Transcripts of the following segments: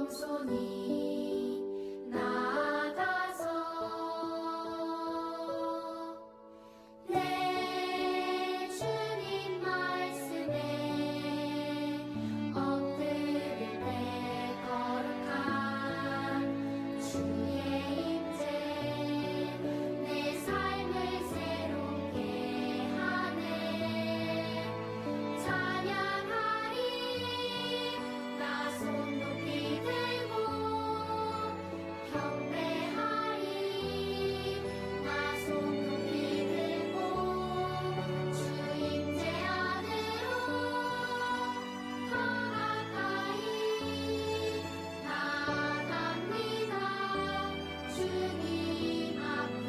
겸손히 나아가서 내 주님 말씀에 엎드릴 때 거룩한 주의 임재 내 삶을 새롭게 하네. 찬양하리 나 손 높이 들고 경배하리 나 손 높이 들고 주 임재 안으로 더 가까이 나아갑니다. 주님 앞으로.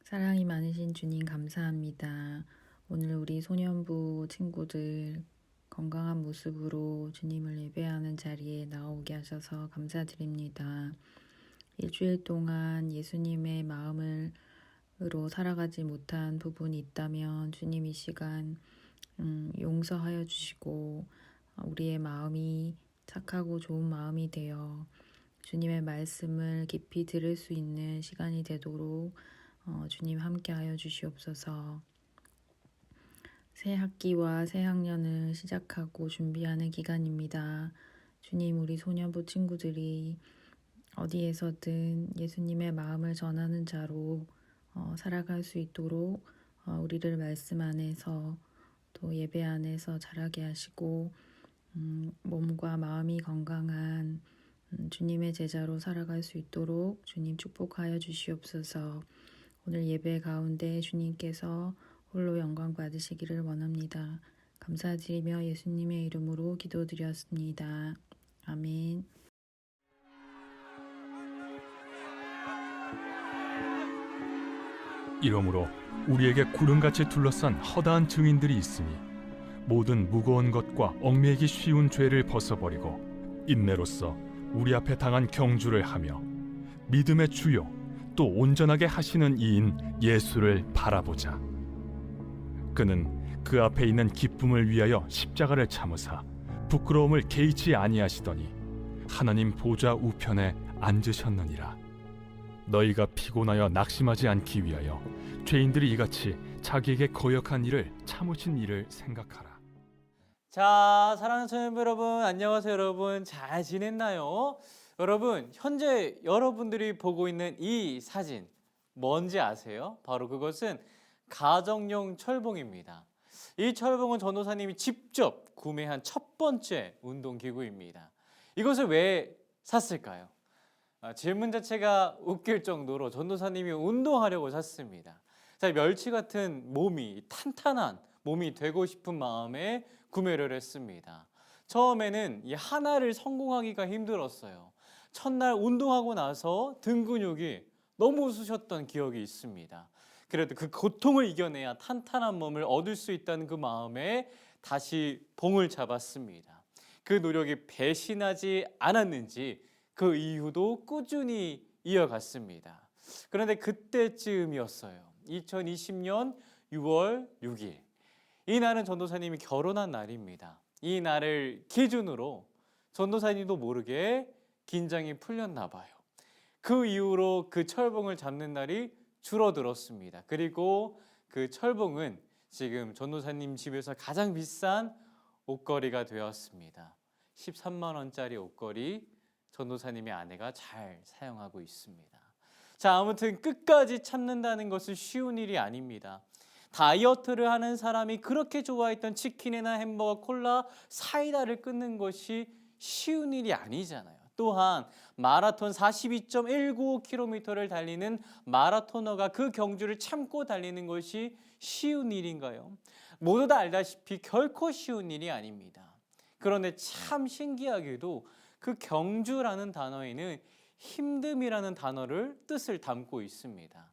사랑이 많으신 주님 감사합니다. 오늘 우리 소년부 친구들 건강한 모습으로 주님을 예배하는 자리에 나오게 하셔서 감사드립니다. 일주일 동안 예수님의 마음으로 살아가지 못한 부분이 있다면 주님 이 시간 용서하여 주시고 우리의 마음이 착하고 좋은 마음이 되어 주님의 말씀을 깊이 들을 수 있는 시간이 되도록 주님 함께하여 주시옵소서. 새 학기와 새 학년을 시작하고 준비하는 기간입니다. 주님, 우리 소년부 친구들이 어디에서든 예수님의 마음을 전하는 자로 살아갈 수 있도록 우리를 말씀 안에서 또 예배 안에서 자라게 하시고 몸과 마음이 건강한 주님의 제자로 살아갈 수 있도록 주님 축복하여 주시옵소서. 오늘 예배 가운데 주님께서 홀로 영광 받으시기를 원합니다. 감사드리며 예수님의 이름으로 기도드렸습니다. 아멘. 이러므로 우리에게 구름같이 둘러싼 허다한 증인들이 있으니 모든 무거운 것과 얽매이기 쉬운 죄를 벗어버리고 인내로써 우리 앞에 당한 경주를 하며 믿음의 주요 또 온전하게 하시는 이인 예수를 바라보자. 그는 그 앞에 있는 기쁨을 위하여 십자가를 참으사 부끄러움을 개의치 아니하시더니 하나님 보좌 우편에 앉으셨느니라. 너희가 피곤하여 낙심하지 않기 위하여 죄인들이 이같이 자기에게 거역한 일을 참으신 일을 생각하라. 자, 사랑하는 청년부 여러분, 안녕하세요. 여러분 잘 지냈나요? 여러분, 현재 여러분들이 보고 있는 이 사진 뭔지 아세요? 바로 그것은 가정용 철봉입니다. 이 철봉은 전도사님이 직접 구매한 첫 번째 운동기구입니다. 이것을 왜 샀을까요? 질문 자체가 웃길 정도로 전도사님이 운동하려고 샀습니다. 자, 멸치 같은 몸이 탄탄한 몸이 되고 싶은 마음에 구매를 했습니다. 처음에는 이 하나를 성공하기가 힘들었어요. 첫날 운동하고 나서 등 근육이 너무 쑤셨던 기억이 있습니다. 그래도 그 고통을 이겨내야 탄탄한 몸을 얻을 수 있다는 그 마음에 다시 봉을 잡았습니다. 그 노력이 배신하지 않았는지 그 이후도 꾸준히 이어갔습니다. 그런데 그때쯤이었어요. 2020년 6월 6일. 이 날은 전도사님이 결혼한 날입니다. 이 날을 기준으로 전도사님도 모르게 긴장이 풀렸나 봐요. 그 이후로 그 철봉을 잡는 날이 줄어들었습니다. 그리고 그 철봉은 지금 전도사님 집에서 가장 비싼 옷걸이가 되었습니다. 13만 원짜리 옷걸이 전도사님의 아내가 잘 사용하고 있습니다. 자, 아무튼 끝까지 참는다는 것은 쉬운 일이 아닙니다. 다이어트를 하는 사람이 그렇게 좋아했던 치킨이나 햄버거, 콜라, 사이다를 끊는 것이 쉬운 일이 아니잖아요. 또한 마라톤 42.195km를 달리는 마라토너가 그 경주를 참고 달리는 것이 쉬운 일인가요? 모두 다 알다시피 결코 쉬운 일이 아닙니다. 그런데 참 신기하게도 그 경주라는 단어에는 힘듦이라는 단어를 뜻을 담고 있습니다.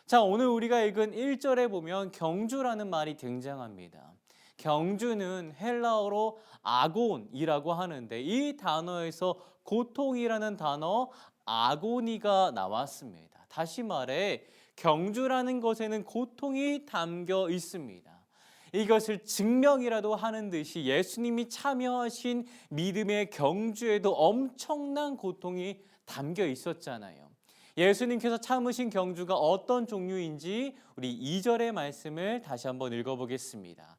자, 오늘 우리가 읽은 1절에 보면 경주라는 말이 등장합니다. 경주는 헬라어로 아곤이라고 하는데 이 단어에서 고통이라는 단어 아고니가 나왔습니다. 다시 말해 경주라는 것에는 고통이 담겨 있습니다. 이것을 증명이라도 하는 듯이 예수님이 참여하신 믿음의 경주에도 엄청난 고통이 담겨 있었잖아요. 예수님께서 참으신 경주가 어떤 종류인지 우리 2절의 말씀을 다시 한번 읽어보겠습니다.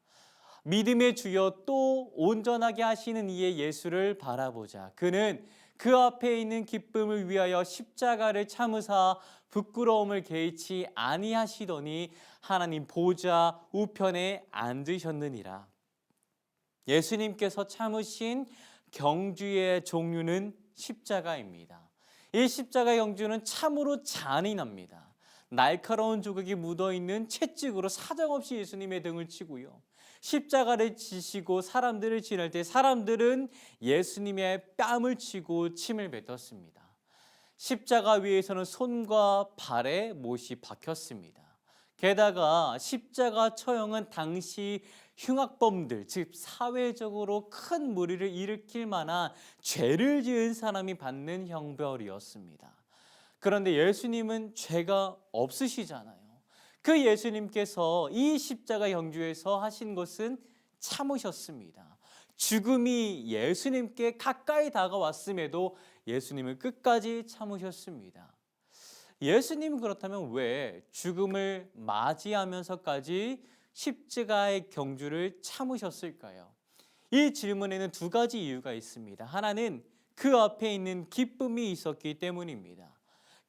믿음의 주여 또 온전하게 하시는 이의 예수를 바라보자. 그는 그 앞에 있는 기쁨을 위하여 십자가를 참으사 부끄러움을 개의치 아니하시더니 하나님 보좌 우편에 앉으셨느니라. 예수님께서 참으신 경주의 종류는 십자가입니다. 이 십자가 경주는 참으로 잔인합니다. 날카로운 조각이 묻어있는 채찍으로 사정없이 예수님의 등을 치고요. 십자가를 지시고 사람들을 지날 때 사람들은 예수님의 뺨을 치고 침을 뱉었습니다. 십자가 위에서는 손과 발에 못이 박혔습니다. 게다가 십자가 처형은 당시 흉악범들, 즉 사회적으로 큰 무리를 일으킬 만한 죄를 지은 사람이 받는 형벌이었습니다. 그런데 예수님은 죄가 없으시잖아요. 그 예수님께서 이 십자가 경주에서 하신 것은 참으셨습니다. 죽음이 예수님께 가까이 다가왔음에도 예수님은 끝까지 참으셨습니다. 예수님은 그렇다면 왜 죽음을 맞이하면서까지 십자가의 경주를 참으셨을까요? 이 질문에는 두 가지 이유가 있습니다. 하나는 그 앞에 있는 기쁨이 있었기 때문입니다.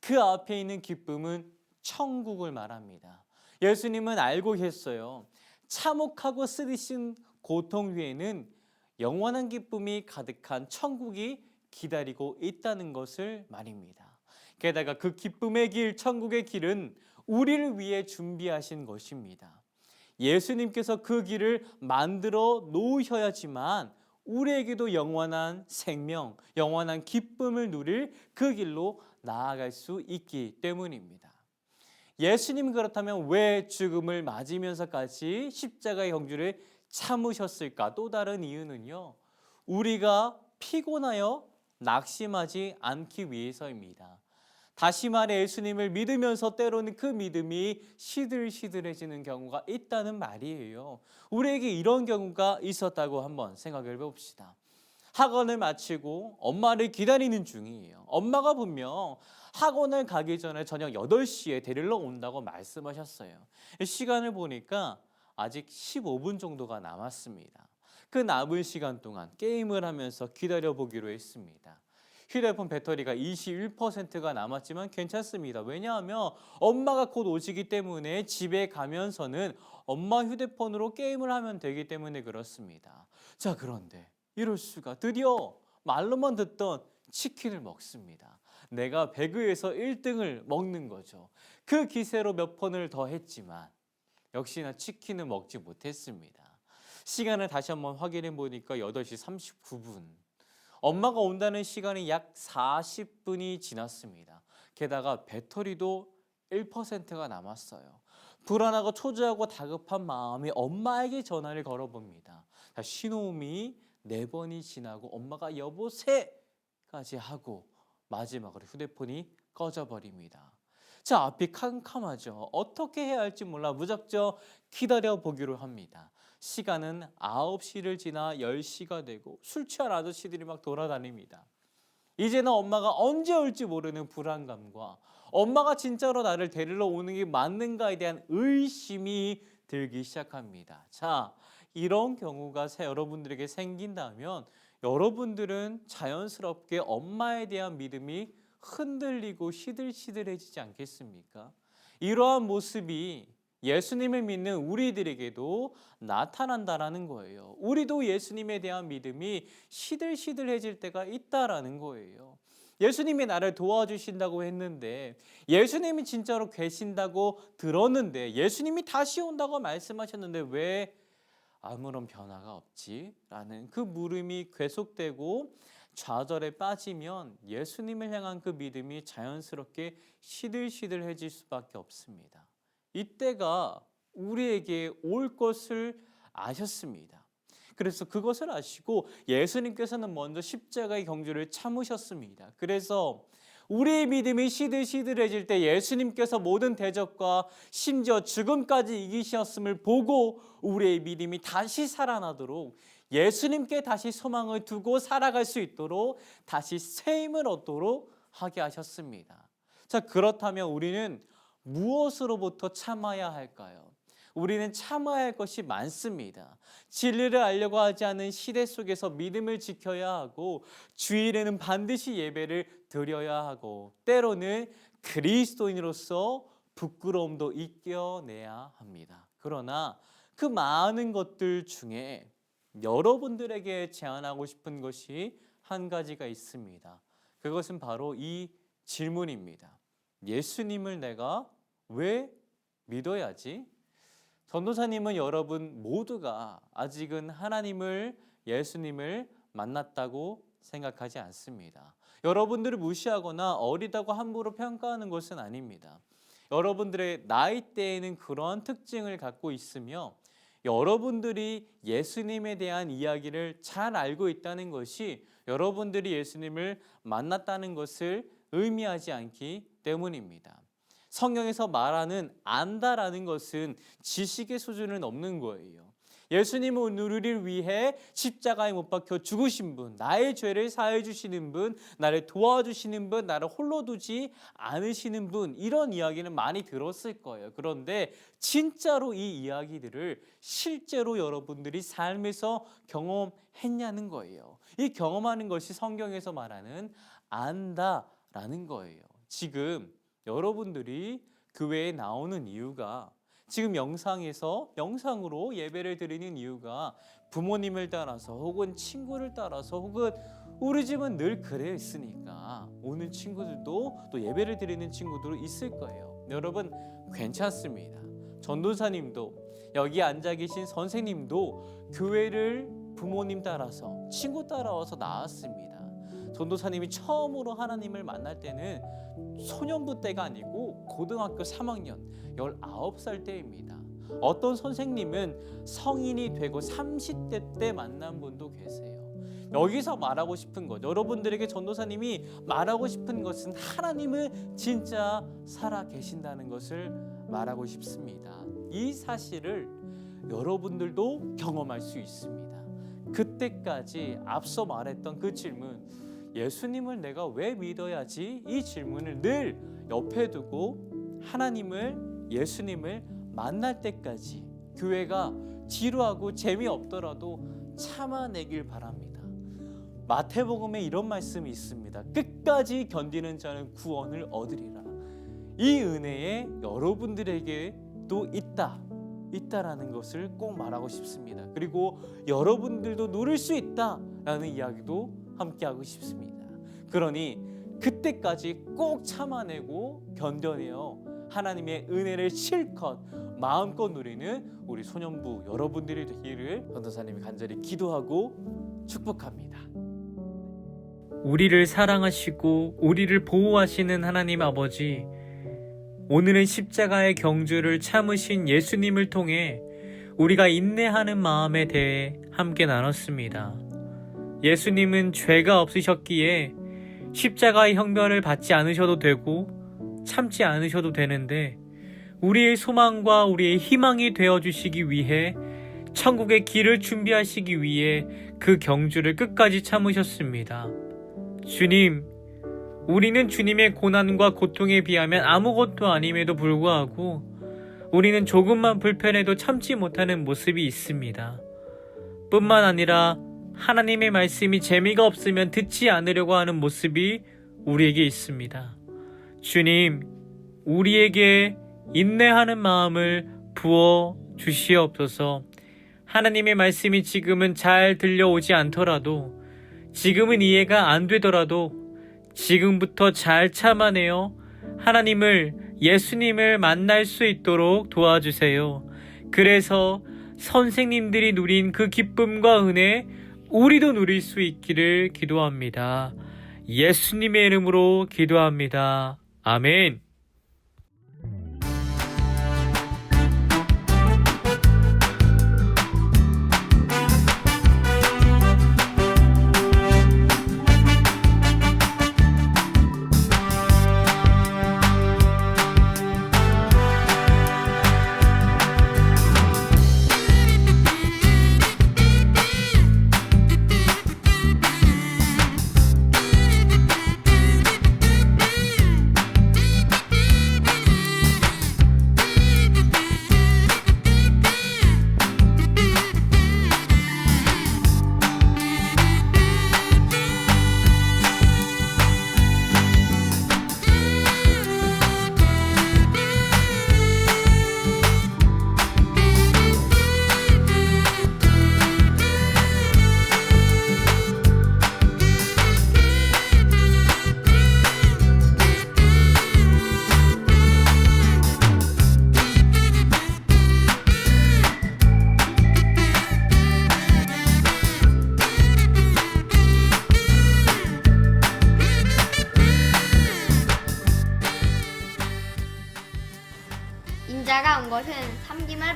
그 앞에 있는 기쁨은 천국을 말합니다. 예수님은 알고 계셨어요. 참혹하고 쓰디신 고통 위에는 영원한 기쁨이 가득한 천국이 기다리고 있다는 것을 말입니다. 게다가 그 기쁨의 길, 천국의 길은 우리를 위해 준비하신 것입니다. 예수님께서 그 길을 만들어 놓으셔야지만 우리에게도 영원한 생명, 영원한 기쁨을 누릴 그 길로 나아갈 수 있기 때문입니다. 예수님 그렇다면 왜 죽음을 맞으면서까지 십자가의 경주를 참으셨을까? 또 다른 이유는요. 우리가 피곤하여 낙심하지 않기 위해서입니다. 다시 말해 예수님을 믿으면서 때로는 그 믿음이 시들시들해지는 경우가 있다는 말이에요. 우리에게 이런 경우가 있었다고 한번 생각해 봅시다. 학원을 마치고 엄마를 기다리는 중이에요. 엄마가 분명 학원을 가기 전에 저녁 8시에 데리러 온다고 말씀하셨어요. 시간을 보니까 아직 15분 정도가 남았습니다. 그 남은 시간 동안 게임을 하면서 기다려보기로 했습니다. 휴대폰 배터리가 21%가 남았지만 괜찮습니다. 왜냐하면 엄마가 곧 오시기 때문에 집에 가면서는 엄마 휴대폰으로 게임을 하면 되기 때문에 그렇습니다. 자, 그런데 이럴 수가. 드디어 말로만 듣던 치킨을 먹습니다. 내가 배그에서 1등을 먹는 거죠. 그 기세로 몇 번을 더 했지만 역시나 치킨을 먹지 못했습니다. 시간을 다시 한번 확인해 보니까 8시 39분. 엄마가 온다는 시간이 약 40분이 지났습니다. 게다가 배터리도 1%가 남았어요. 불안하고 초조하고 다급한 마음에 엄마에게 전화를 걸어봅니다. 신호음이 4번이 지나고 엄마가 여보세까지 하고 마지막으로 휴대폰이 꺼져버립니다. 자, 앞이 캄캄하죠. 어떻게 해야 할지 몰라 무작정 기다려보기로 합니다. 시간은 9시를 지나 10시가 되고 술 취한 아저씨들이 막 돌아다닙니다. 이제는 엄마가 언제 올지 모르는 불안감과 엄마가 진짜로 나를 데리러 오는 게 맞는가에 대한 의심이 들기 시작합니다. 자, 이런 경우가 여러분들에게 생긴다면 여러분들은 자연스럽게 엄마에 대한 믿음이 흔들리고 시들시들해지지 않겠습니까? 이러한 모습이 예수님을 믿는 우리들에게도 나타난다라는 거예요. 우리도 예수님에 대한 믿음이 시들시들해질 때가 있다라는 거예요. 예수님이 나를 도와주신다고 했는데, 예수님이 진짜로 계신다고 들었는데, 예수님이 다시 온다고 말씀하셨는데 왜 아무런 변화가 없지? 라는 그 물음이 계속되고 좌절에 빠지면 예수님을 향한 그 믿음이 자연스럽게 시들시들해질 수밖에 없습니다. 이때가 우리에게 올 것을 아셨습니다. 그래서 그것을 아시고 예수님께서는 먼저 십자가의 경주를 참으셨습니다. 그래서 우리의 믿음이 시들시들해질 때 예수님께서 모든 대적과 심지어 죽음까지 이기셨음을 보고 우리의 믿음이 다시 살아나도록, 예수님께 다시 소망을 두고 살아갈 수 있도록, 다시 새 힘을 얻도록 하게 하셨습니다. 자, 그렇다면 우리는 무엇으로부터 참아야 할까요? 우리는 참아야 할 것이 많습니다. 진리를 알려고 하지 않은 시대 속에서 믿음을 지켜야 하고, 주일에는 반드시 예배를 드려야 하고, 때로는 그리스도인으로서 부끄러움도 이겨내야 합니다. 그러나 그 많은 것들 중에 여러분들에게 제안하고 싶은 것이 한 가지가 있습니다. 그것은 바로 이 질문입니다. 예수님을 내가 왜 믿어야지? 전도사님은 여러분 모두가 아직은 하나님을, 예수님을 만났다고 생각하지 않습니다. 여러분들을 무시하거나 어리다고 함부로 평가하는 것은 아닙니다. 여러분들의 나이대에는 그러한 특징을 갖고 있으며, 여러분들이 예수님에 대한 이야기를 잘 알고 있다는 것이 여러분들이 예수님을 만났다는 것을 의미하지 않기 때문입니다. 성경에서 말하는 안다라는 것은 지식의 수준을 넘는 거예요. 예수님은 우리를 위해 십자가에 못 박혀 죽으신 분, 나의 죄를 사해 주시는 분, 나를 도와주시는 분, 나를 홀로 두지 않으시는 분, 이런 이야기는 많이 들었을 거예요. 그런데 진짜로 이 이야기들을 실제로 여러분들이 삶에서 경험했냐는 거예요. 이 경험하는 것이 성경에서 말하는 안다라는 거예요. 지금 여러분들이 교회에 나오는 이유가, 지금 영상으로 예배를 드리는 이유가 부모님을 따라서, 혹은 친구를 따라서, 혹은 우리 집은 늘 그래 있으니까 오는 친구들도, 또 예배를 드리는 친구들도 있을 거예요. 여러분 괜찮습니다. 전도사님도, 여기 앉아 계신 선생님도 교회를 부모님 따라서, 친구 따라와서 나왔습니다. 전도사님이 처음으로 하나님을 만날 때는 소년부 때가 아니고 고등학교 3학년 19살 때입니다. 어떤 선생님은 성인이 되고 30대 때 만난 분도 계세요. 여기서 말하고 싶은 것, 여러분들에게 전도사님이 말하고 싶은 것은 하나님을 진짜 살아 계신다는 것을 말하고 싶습니다. 이 사실을 여러분들도 경험할 수 있습니다. 그때까지 앞서 말했던 그 질문, 예수님을 내가 왜 믿어야지? 이 질문을 늘 옆에 두고 하나님을, 예수님을 만날 때까지 교회가 지루하고 재미없더라도 참아내길 바랍니다. 마태복음에 이런 말씀이 있습니다. 끝까지 견디는 자는 구원을 얻으리라. 이 은혜에 여러분들에게도 있다라는 것을 꼭 말하고 싶습니다. 그리고 여러분들도 누릴 수 있다라는 이야기도 함께하고 싶습니다. 그러니 그때까지 꼭 참아내고 견뎌내어 하나님의 은혜를 실컷 마음껏 누리는 우리 소년부 여러분들이 되기를 전도사님이 간절히 기도하고 축복합니다. 우리를 사랑하시고 우리를 보호하시는 하나님 아버지, 오늘은 십자가의 경주를 참으신 예수님을 통해 우리가 인내하는 마음에 대해 함께 나눴습니다. 예수님은 죄가 없으셨기에 십자가의 형벌을 받지 않으셔도 되고 참지 않으셔도 되는데, 우리의 소망과 우리의 희망이 되어주시기 위해, 천국의 길을 준비하시기 위해 그 경주를 끝까지 참으셨습니다. 주님, 우리는 주님의 고난과 고통에 비하면 아무것도 아님에도 불구하고 우리는 조금만 불편해도 참지 못하는 모습이 있습니다. 뿐만 아니라 하나님의 말씀이 재미가 없으면 듣지 않으려고 하는 모습이 우리에게 있습니다. 주님, 우리에게 인내하는 마음을 부어 주시옵소서. 하나님의 말씀이 지금은 잘 들려오지 않더라도, 지금은 이해가 안 되더라도 지금부터 잘 참아내어 하나님을, 예수님을 만날 수 있도록 도와주세요. 그래서 선생님들이 누린 그 기쁨과 은혜, 우리도 누릴 수 있기를 기도합니다. 예수님의 이름으로 기도합니다. 아멘.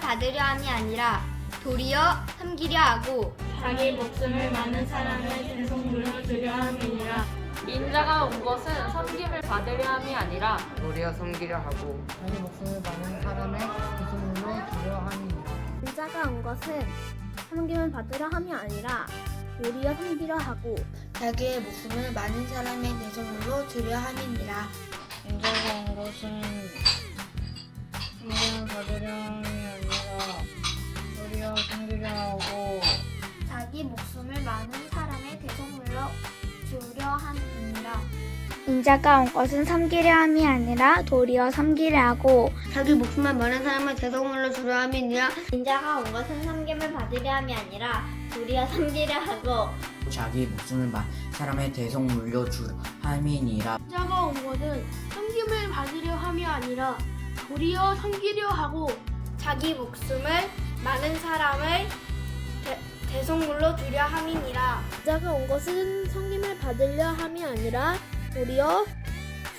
받으려 함이 아니라 도리어 섬기려 하고 자기 목숨을 많은 사람의 대속물로 주려 함이니라. 인자가 온 것은 섬김을 받으려 함이 아니라 도리어 섬기려 하고 자기 목숨을 많은 사람의 대속물로 주려 함이니라. 인자가 온 것은 섬김을 받으려 함이 아니라 도리어 섬기려 하고 자기의 목숨을 많은 사람의 대속물로 주려 함이니라. 인자가 온 것은 섬김을 받으려 함이 아니라 도리어 섬기려 하고 자기 목숨을 많은 사람의 대속물로 주려 함이니라. 인자가 온 것은 섬기려 함이 아니라 도리어 섬기려 하고 자기 목숨을 많은 사람의 대속물로 주려 함이니라. 인자가 온 것은 섬김을 받으려 함이 아니라 도리어 섬기려 하고 자기 목숨을 사람의 대속물로 주려 함이니라. 인자가 온 것은 섬김을 받으려 함이 아니라 도리어 섬기려 하고 자기 목숨을 많은 사람의 대속물로 주려 함이니라. 인자가 온 것은 섬김을 받으려 함이 아니라 도리어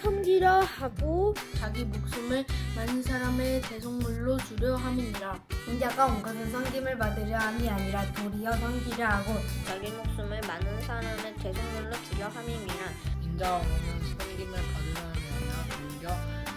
섬기려 하고 자기 목숨을 많은 사람의 대속물로 주려 함이니라. 인자가 온 것은 섬김을 받으려 함이 아니라 도리어 섬기려 하고 자기 목숨을 많은 사람의 대속물로 주려 함이니라. 인자가 온 것은 섬김을 받으려 함이 아니라 도리어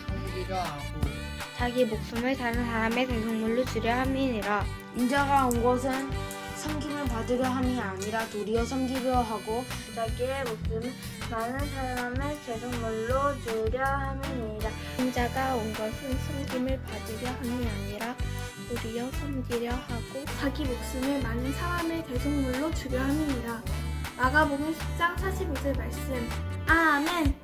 섬기려 하고 자기 목숨을 다른 사람의 대속물로 주려 함이니라. 인자가 온 것은 섬김을 받으려 함이 아니라 도리어 섬기려 하고 자기의 목숨을 많은 사람의 대속물로 주려 함이니라. 인자가 온 것은 섬김을 받으려 함이 아니라 도리어 섬기려 하고 자기 목숨을 많은 사람의 대속물로 주려 함이니라. 마가복음 10장 45절 말씀. 아멘.